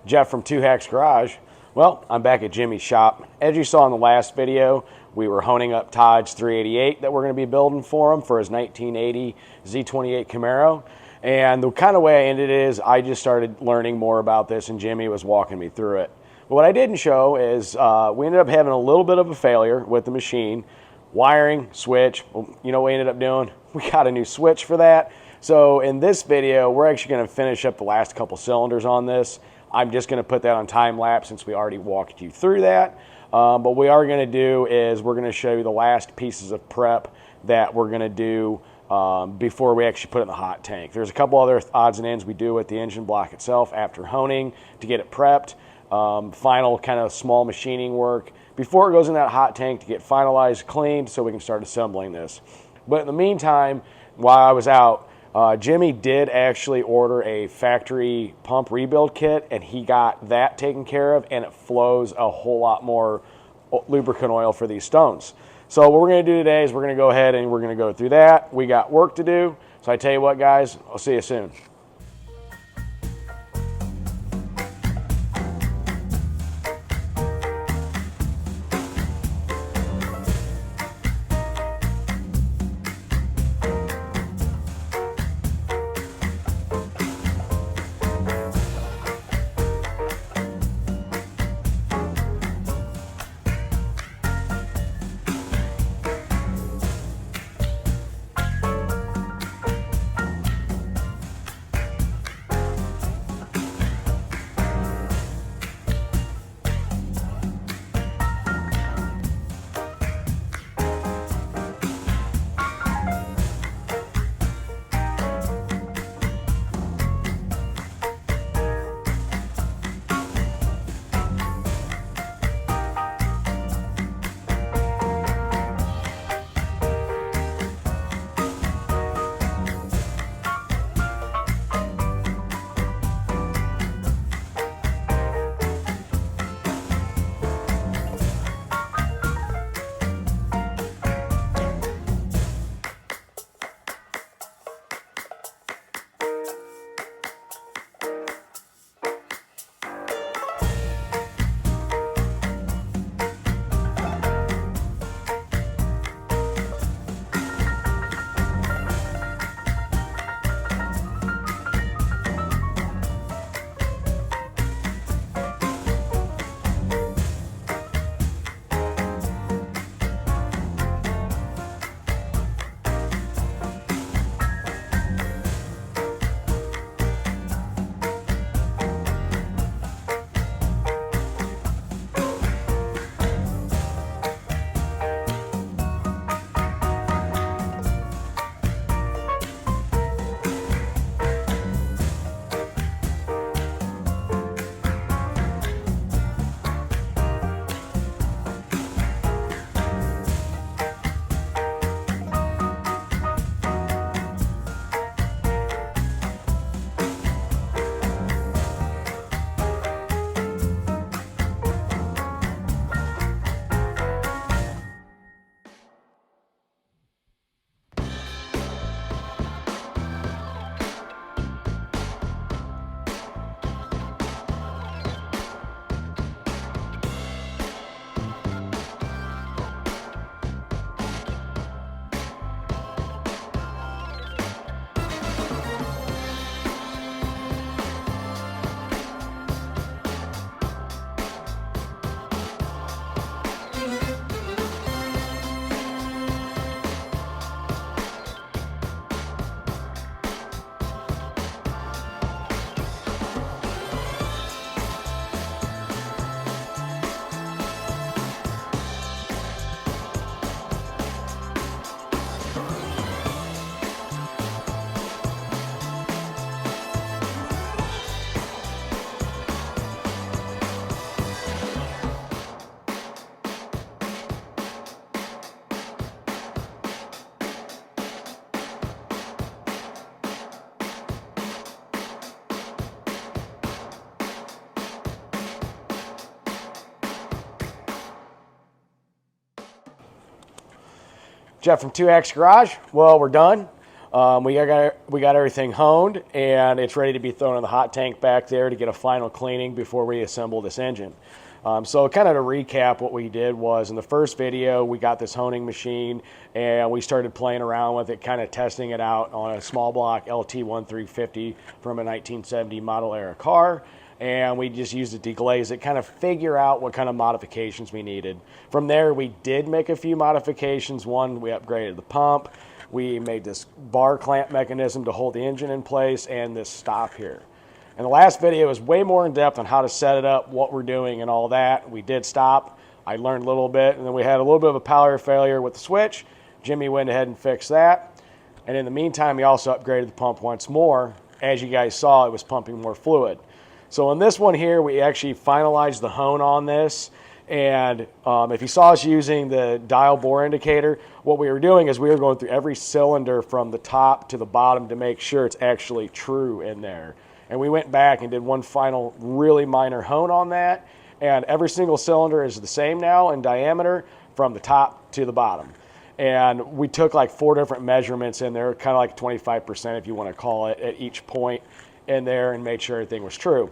Jeff from Two Hacks Garage. Well, I'm back at Jimmy's shop. As you saw in the last video, we were honing up Todd's 388 that we're going to be building for him for his 1980 Z28 Camaro. And the kind of way I ended it is I just started learning more about this, and Jimmy was walking me through it. But what I didn't show is we ended up having a little bit of a failure with the machine. Wiring, switch, you know what we ended up doing? We got a new switch for that. So in this video, we're actually going to finish up the last couple cylinders on this. I'm just going to put that on time lapse since we already walked you through that. But what we are going to do is we're going to show you the last pieces of prep that we're going to do before we actually put it in the hot tank. There's a couple other odds and ends we do with the engine block itself after honing to get it prepped. Final kind of small machining work before it goes in that hot tank to get finalized, cleaned, so we can start assembling this. But in the meantime, while I was out, Jimmy did actually order a factory pump rebuild kit, and he got that taken care of, and it flows a whole lot more lubricant oil for these stones. So what we're going to do today is we're going to go ahead and we're going to go through that. We got work to do. So I tell you what, guys, I'll see you soon. Jeff from Two Hacks Garage. Well, we're done. We got everything honed, and it's ready to be thrown in the hot tank back there to get a final cleaning before we assemble this engine. So kind of to recap, what we did was in the first video, we got this honing machine and we started playing around with it, kind of testing it out on a small block LT1350 from a 1970 model era car. And we just used it to deglaze it, kind of figure out what kind of modifications we needed. From there, we did make a few modifications. One, we upgraded the pump. We made this bar clamp mechanism to hold the engine in place and this stop here. And the last video was way more in depth on how to set it up, what we're doing and all that. We did stop. I learned a little bit, and then we had a little bit of a power failure with the switch. Jimmy went ahead and fixed that. And in the meantime, he also upgraded the pump once more. As you guys saw, it was pumping more fluid. So on this one here, we actually finalized the hone on this. And if you saw us using the dial bore indicator, what we were doing is we were going through every cylinder from the top to the bottom to make sure it's actually true in there. And we went back and did one final really minor hone on that. And every single cylinder is the same now in diameter from the top to the bottom. And we took like 4 different measurements in there, kind of like 25% if you want to call it, at each point in there, and made sure everything was true.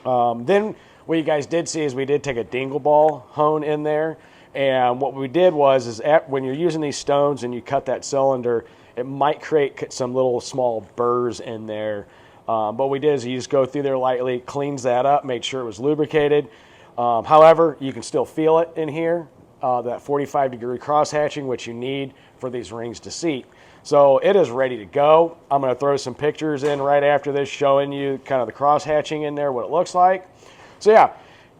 Then what you guys did see is we did take a dingle ball hone in there. And what we did was when you're using these stones and you cut that cylinder, it might create some little small burrs in there. What we did is you just go through there lightly, cleans that up, made sure it was lubricated. However, you can still feel it in here, that 45-degree cross hatching, which you need for these rings to seat. So it is ready to go. I'm going to throw some pictures in right after this showing you kind of the cross hatching in there, what it looks like. So yeah,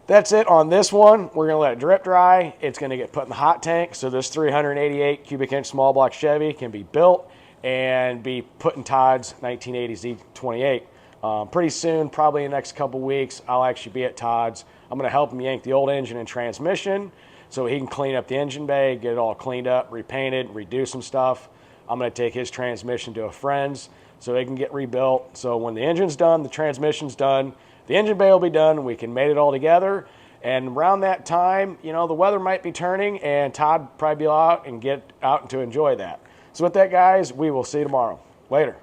that's it on this one. We're going to let it drip dry. It's going to get put in the hot tank, so this 388 cubic inch small block Chevy can be built and be put in Todd's 1980 Z28. Pretty soon, probably in the next couple weeks, I'll actually be at Todd's. I'm going to help him yank the old engine and transmission so he can clean up the engine bay, get it all cleaned up, repainted, redo some stuff. I'm going to take his transmission to a friend's so they can get rebuilt. So when the engine's done, the transmission's done, the engine bay will be done, we can mate it all together. And around that time, you know, the weather might be turning and Todd probably be out and get out to enjoy that. So with that, guys, we will see you tomorrow. Later.